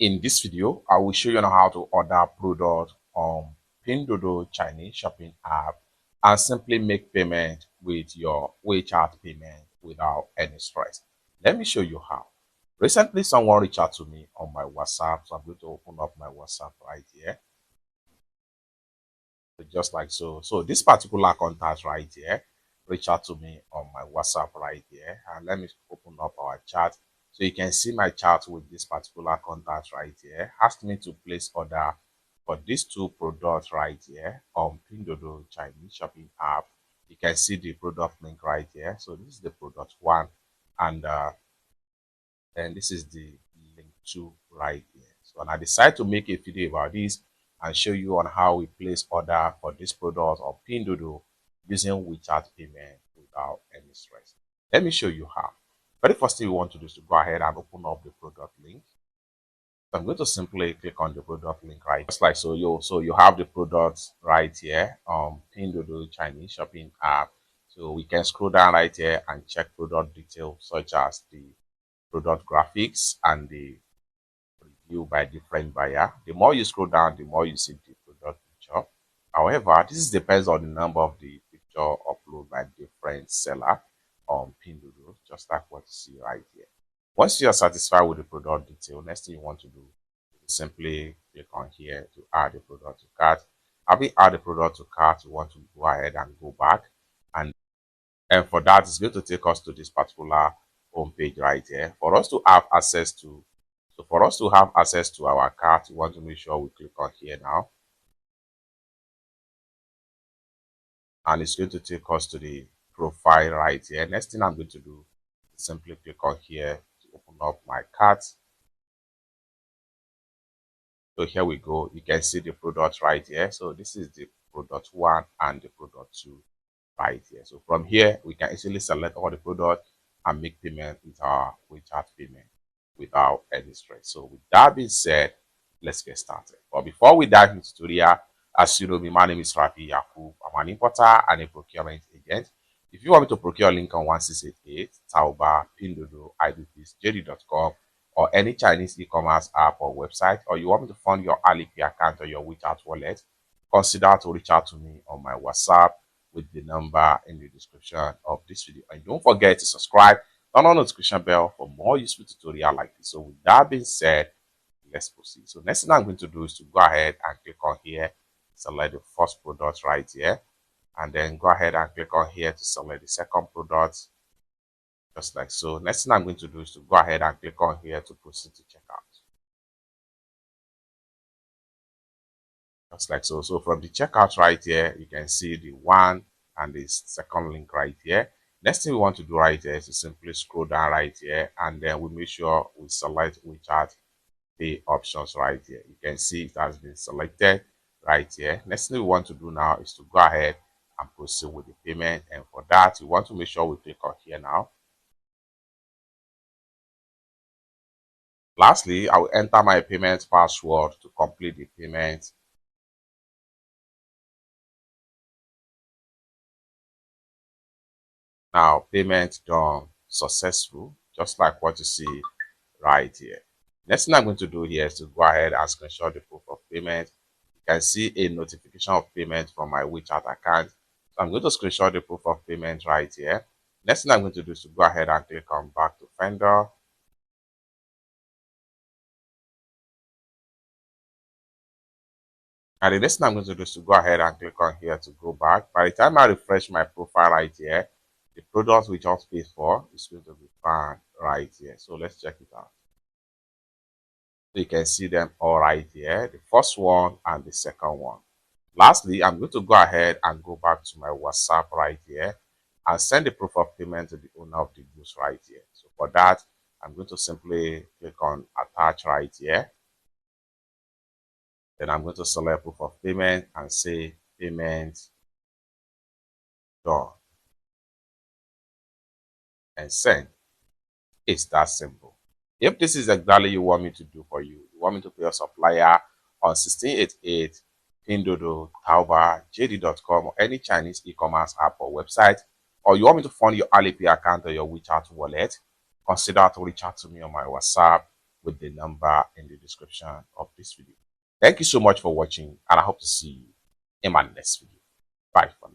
In this video, I will show you on how to order product on Pinduoduo Chinese shopping app and simply make payment with your WeChat payment without any stress. Let me show you how. Recently, someone reached out to me on my WhatsApp, so I'm going to open up my WhatsApp right here. Just like so. So this particular contact right here reach out to me on my WhatsApp right here. And let me open up our chat. So you can see my chat with this particular contact right here. Asked me to place order for these two products right here on Pinduoduo Chinese shopping app. You can see the product link right here. So this is the product one, and then this is the link two right here. So and I decided to make a video about this and show you on how we place order for this product on Pinduoduo using WeChat payment without any stress. Let me show you how. Very first thing we want to do is to go ahead and open up the product link. So I'm going to simply click on the product link right, just like so. You have the products right here on Pinduoduo Chinese shopping app. So we can scroll down right here and check product details such as the product graphics and the review by different buyer. The more you scroll down, the more you see the product picture. However, this depends on the number of the picture uploaded by different seller on Pinduoduo, just like what you see right here. Once you are satisfied with the product detail, next thing you want to do is simply click on here to add the product to cart. Having added the product to cart, you want to go ahead and go back, and for that, it's going to take us to this particular home page right here. For us to have access to, so for us to have access to our cart, we want to make sure we click on here now, and it's going to take us to the profile right here. Next thing I'm going to do is simply click on here to open up my cart. So here we go. You can see the product right here. So this is the product one and the product two right here. So from here, we can easily select all the products and make payment with our WeChat payment without any stress. So with that being said, let's get started. But before we dive into tutorial, as you know me, my name is Rafi Yakub. I'm an importer and a procurement agent. If you want me to procure Lincoln 1688, Tauba, Pinduoduo, IDPs, JD.com, or any Chinese e-commerce app or website, or you want me to fund your Alipay account or your WeChat wallet, consider to reach out to me on my WhatsApp with the number in the description of this video. And don't forget to subscribe, turn on the notification bell for more useful tutorial like this. So with that being said, let's proceed. So next thing I'm going to do is to go ahead and click on here, select the first product right here, and then go ahead and click on here to select the second product, just like so. Next thing I'm going to do is to go ahead and click on here to proceed to checkout. Just like so. So from the checkout right here, you can see the one and the second link right here. Next thing we want to do right here is to simply scroll down right here, and then we make sure we select WeChat pay options right here. You can see it has been selected right here. Next thing we want to do now is to go ahead and proceed with the payment, and for that we want to make sure we click on here now. Lastly, I will enter my payment password to complete the payment. Now, payment done successful, just like what you see right here. Next thing I'm going to do here is to go ahead and screenshot the proof of payment. You can see a notification of payment from my WeChat account. So I'm going to screenshot the proof of payment right here. Next thing I'm going to do is to go ahead and click on back to vendor. And the next thing I'm going to do is to go ahead and click on here to go back. By the time I refresh my profile right here, the product we just paid for is going to be found right here. So let's check it out. So you can see them all right here, the first one and the second one. Lastly, I'm going to go ahead and go back to my WhatsApp right here and send the proof of payment to the owner of the goods right here. So for that, I'm going to simply click on attach right here. Then I'm going to select proof of payment and say payment done and send. It's that simple. If this is exactly you want me to do for you, you want me to pay your supplier on 1688, Pinduoduo, Taobao, JD.com, or any Chinese e-commerce app or website, or you want me to fund your Alipay account or your WeChat wallet, consider to reach out to me on my WhatsApp with the number in the description of this video. Thank you so much for watching, and I hope to see you in my next video. Bye for now.